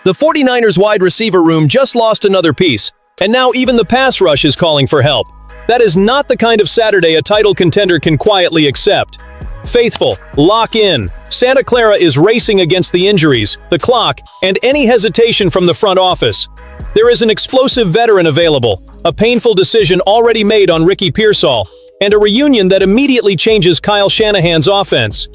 The 49ers wide receiver room just lost another piece, and now even the pass rush is calling for help. That is not the kind of Saturday a title contender can quietly accept. Faithful, lock in. Santa Clara is racing against the injuries, the clock, and any hesitation from the front office. There is an explosive veteran available, a painful decision already made on Ricky Pearsall, and a reunion that immediately changes Kyle Shanahan's offense.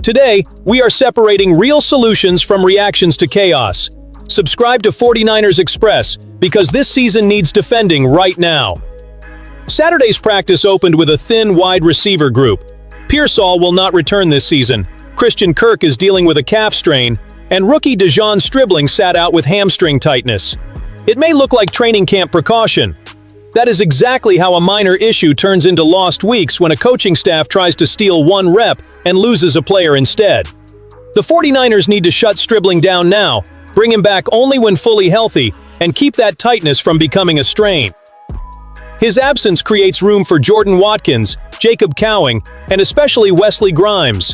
Today, we are separating real solutions from reactions to chaos. Subscribe to 49ers Express, because this season needs defending right now. Saturday's practice opened with a thin wide receiver group. Pearsall will not return this season. Christian Kirk is dealing with a calf strain, and rookie Dejon Stribling sat out with hamstring tightness. It may look like training camp precaution. That is exactly how a minor issue turns into lost weeks when a coaching staff tries to steal one rep and loses a player instead. The 49ers need to shut Stribling down now, bring him back only when fully healthy, and keep that tightness from becoming a strain. His absence creates room for Jordan Watkins, Jacob Cowing, and especially Wesley Grimes.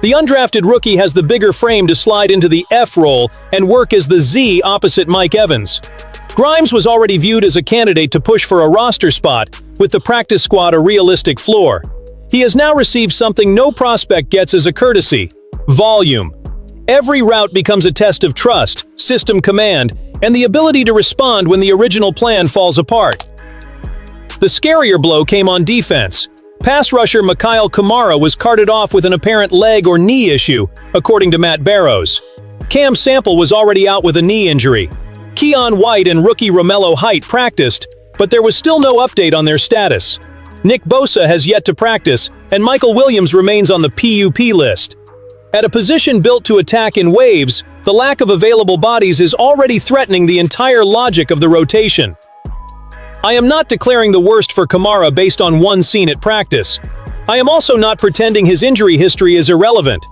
The undrafted rookie has the bigger frame to slide into the F role and work as the Z opposite Mike Evans. Grimes was already viewed as a candidate to push for a roster spot, with the practice squad a realistic floor. He has now received something no prospect gets as a courtesy: volume. Every route becomes a test of trust, system command, and the ability to respond when the original plan falls apart. The scarier blow came on defense. Pass rusher Mikhail Kamara was carted off with an apparent leg or knee issue, according to Matt Barrows. Cam Sample was already out with a knee injury. Keon White and rookie Romello Height practiced, but there was still no update on their status. Nick Bosa has yet to practice, and Michael Williams remains on the PUP list. At a position built to attack in waves, the lack of available bodies is already threatening the entire logic of the rotation. I am not declaring the worst for Kamara based on one scene at practice. I am also not pretending his injury history is irrelevant.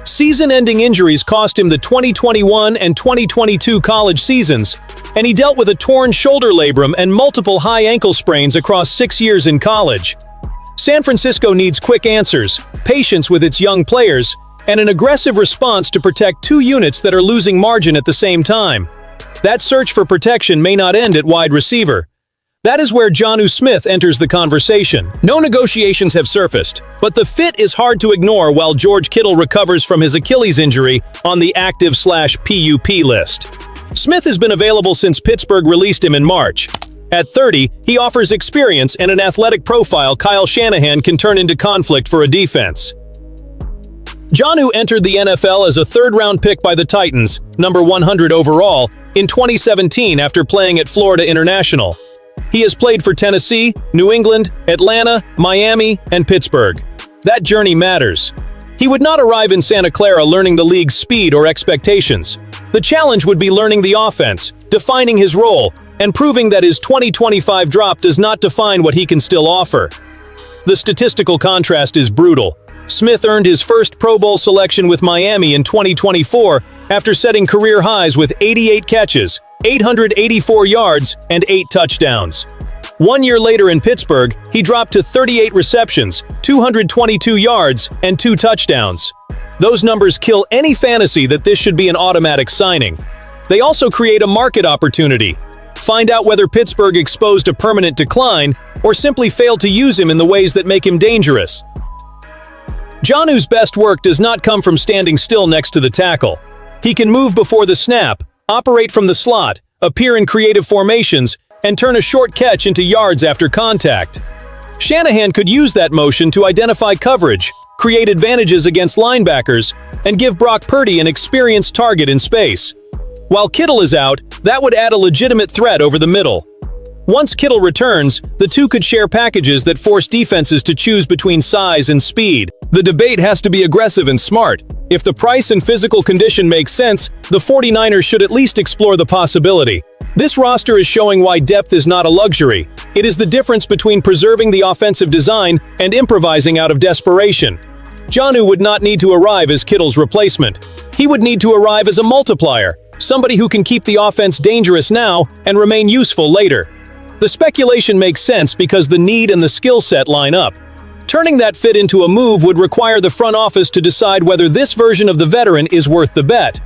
Season-ending injuries cost him the 2021 and 2022 college seasons, and he dealt with a torn shoulder labrum and multiple high ankle sprains across 6 years in college. San Francisco needs quick answers, patience with its young players, and an aggressive response to protect two units that are losing margin at the same time. That search for protection may not end at wide receiver. That is where Jonnu Smith enters the conversation. No negotiations have surfaced, but the fit is hard to ignore while George Kittle recovers from his Achilles injury on the active/PUP list. Smith has been available since Pittsburgh released him in March. At 30, he offers experience and an athletic profile Kyle Shanahan can turn into conflict for a defense. Jonnu entered the NFL as a third-round pick by the Titans, number 100 overall, in 2017 after playing at Florida International. He has played for Tennessee, New England, Atlanta, Miami, and Pittsburgh. That journey matters. He would not arrive in Santa Clara learning the league's speed or expectations. The challenge would be learning the offense, defining his role, and proving that his 2025 drop does not define what he can still offer. The statistical contrast is brutal. Smith earned his first Pro Bowl selection with Miami in 2024 after setting career highs with 88 catches, 884 yards, and 8 touchdowns. 1 year later in Pittsburgh, he dropped to 38 receptions, 222 yards, and 2 touchdowns. Those numbers kill any fantasy that this should be an automatic signing. They also create a market opportunity. Find out whether Pittsburgh exposed a permanent decline or simply failed to use him in the ways that make him dangerous. Jonnu's best work does not come from standing still next to the tackle. He can move before the snap, operate from the slot, appear in creative formations, and turn a short catch into yards after contact. Shanahan could use that motion to identify coverage, create advantages against linebackers, and give Brock Purdy an experienced target in space. While Kittle is out, that would add a legitimate threat over the middle. Once Kittle returns, the two could share packages that force defenses to choose between size and speed. The debate has to be aggressive and smart. If the price and physical condition make sense, the 49ers should at least explore the possibility. This roster is showing why depth is not a luxury. It is the difference between preserving the offensive design and improvising out of desperation. Jonnu would not need to arrive as Kittle's replacement. He would need to arrive as a multiplier, somebody who can keep the offense dangerous now and remain useful later. The speculation makes sense because the need and the skill set line up. Turning that fit into a move would require the front office to decide whether this version of the veteran is worth the bet.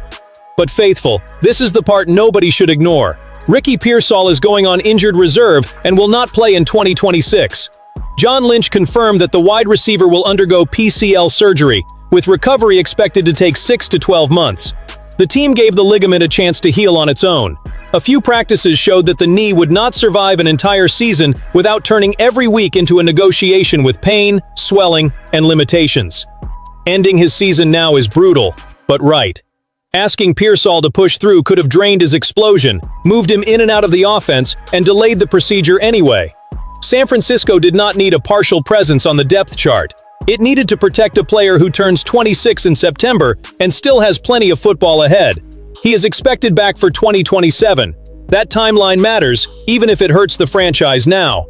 But faithful, this is the part nobody should ignore. Ricky Pearsall is going on injured reserve and will not play in 2026. John Lynch confirmed that the wide receiver will undergo PCL surgery, with recovery expected to take 6 to 12 months. The team gave the ligament a chance to heal on its own. A few practices showed that the knee would not survive an entire season without turning every week into a negotiation with pain, swelling, and limitations. Ending his season now is brutal, but right. Asking Pearsall to push through could have drained his explosion, moved him in and out of the offense, and delayed the procedure anyway. San Francisco did not need a partial presence on the depth chart. It needed to protect a player who turns 26 in September and still has plenty of football ahead. He is expected back for 2027. That timeline matters, even if it hurts the franchise now.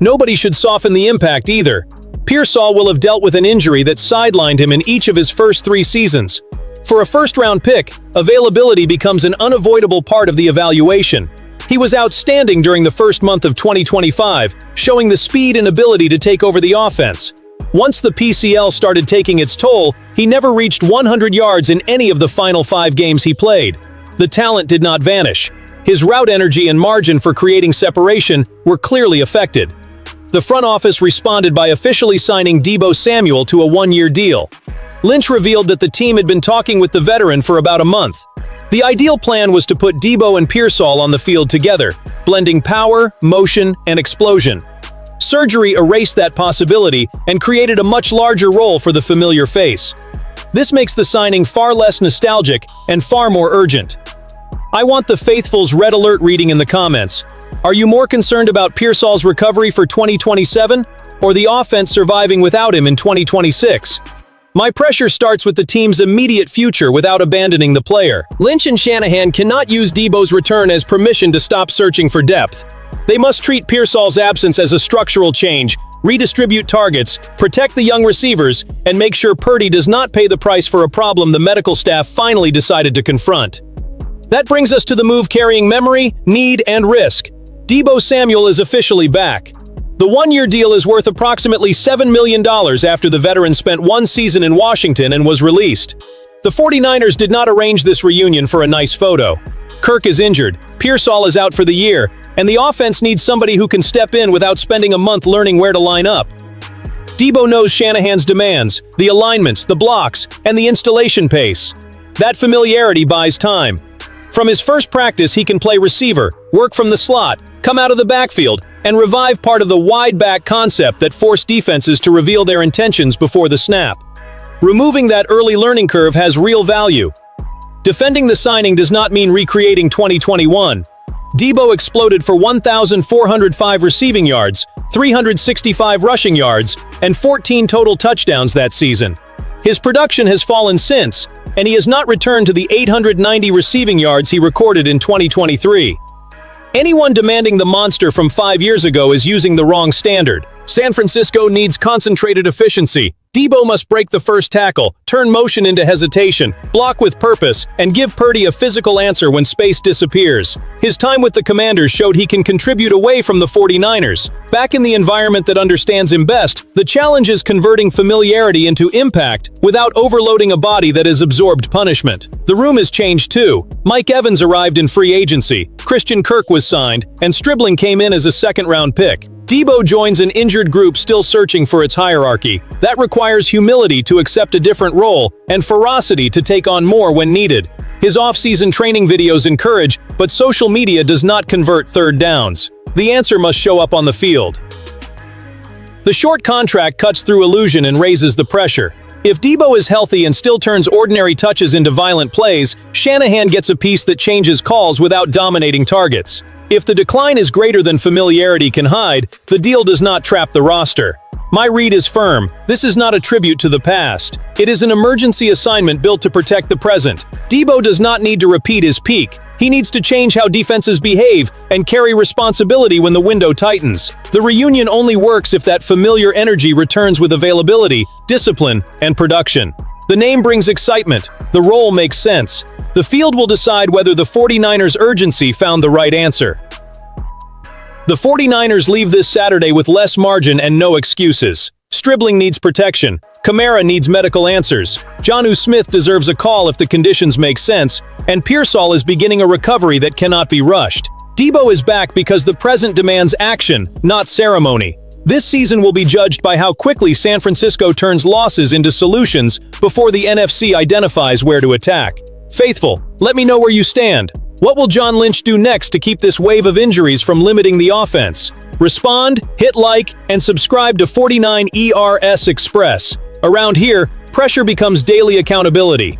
Nobody should soften the impact either. Pearsall will have dealt with an injury that sidelined him in each of his first 3 seasons. For a first-round pick, availability becomes an unavoidable part of the evaluation. He was outstanding during the first month of 2025, showing the speed and ability to take over the offense. Once the PCL started taking its toll, he never reached 100 yards in any of the final 5 games he played. The talent did not vanish. His route energy and margin for creating separation were clearly affected. The front office responded by officially signing Deebo Samuel to a 1-year deal. Lynch revealed that the team had been talking with the veteran for about a month. The ideal plan was to put Deebo and Pearsall on the field together, blending power, motion, and explosion. Surgery erased that possibility and created a much larger role for the familiar face. This makes the signing far less nostalgic and far more urgent. I want the faithful's red alert reading in the comments. Are you more concerned about Pearsall's recovery for 2027 or the offense surviving without him in 2026? My pressure starts with the team's immediate future without abandoning the player. Lynch and Shanahan cannot use Deebo's return as permission to stop searching for depth. They must treat Pearsall's absence as a structural change, redistribute targets, protect the young receivers, and make sure Purdy does not pay the price for a problem the medical staff finally decided to confront. That brings us to the move carrying memory, need, and risk. Deebo Samuel is officially back. The 1-year deal is worth approximately $7 million after the veteran spent 1 season in Washington and was released. The 49ers did not arrange this reunion for a nice photo. Kirk is injured, Pearsall is out for the year, and the offense needs somebody who can step in without spending a month learning where to line up. Deebo knows Shanahan's demands, the alignments, the blocks, and the installation pace. That familiarity buys time. From his first practice, he can play receiver, work from the slot, come out of the backfield, and revive part of the wide back concept that forced defenses to reveal their intentions before the snap. Removing that early learning curve has real value. Defending the signing does not mean recreating 2021. Deebo exploded for 1,405 receiving yards, 365 rushing yards, and 14 total touchdowns that season. His production has fallen since, and he has not returned to the 890 receiving yards he recorded in 2023. Anyone demanding the monster from 5 years ago is using the wrong standard. San Francisco needs concentrated efficiency. Deebo must break the first tackle, turn motion into hesitation, block with purpose, and give Purdy a physical answer when space disappears. His time with the Commanders showed he can contribute away from the 49ers. Back in the environment that understands him best, the challenge is converting familiarity into impact without overloading a body that has absorbed punishment. The room has changed too. Mike Evans arrived in free agency, Christian Kirk was signed, and Stribling came in as a second-round pick. Deebo joins an injured group still searching for its hierarchy. That requires humility to accept a different role and ferocity to take on more when needed. His off-season training videos encourage, but social media does not convert third downs. The answer must show up on the field. The short contract cuts through illusion and raises the pressure. If Deebo is healthy and still turns ordinary touches into violent plays, Shanahan gets a piece that changes calls without dominating targets. If the decline is greater than familiarity can hide, the deal does not trap the roster. My read is firm. This is not a tribute to the past. It is an emergency assignment built to protect the present. Deebo does not need to repeat his peak. He needs to change how defenses behave and carry responsibility when the window tightens. The reunion only works if that familiar energy returns with availability, discipline, and production. The name brings excitement. The role makes sense. The field will decide whether the 49ers' urgency found the right answer. The 49ers leave this Saturday with less margin and no excuses. Stribling needs protection. Kamara needs medical answers. Jonnu Smith deserves a call if the conditions make sense, and Pearsall is beginning a recovery that cannot be rushed. Deebo is back because the present demands action, not ceremony. This season will be judged by how quickly San Francisco turns losses into solutions before the NFC identifies where to attack. Faithful, let me know where you stand. What will John Lynch do next to keep this wave of injuries from limiting the offense? Respond, hit like, and subscribe to 49ers Express. Around here, pressure becomes daily accountability.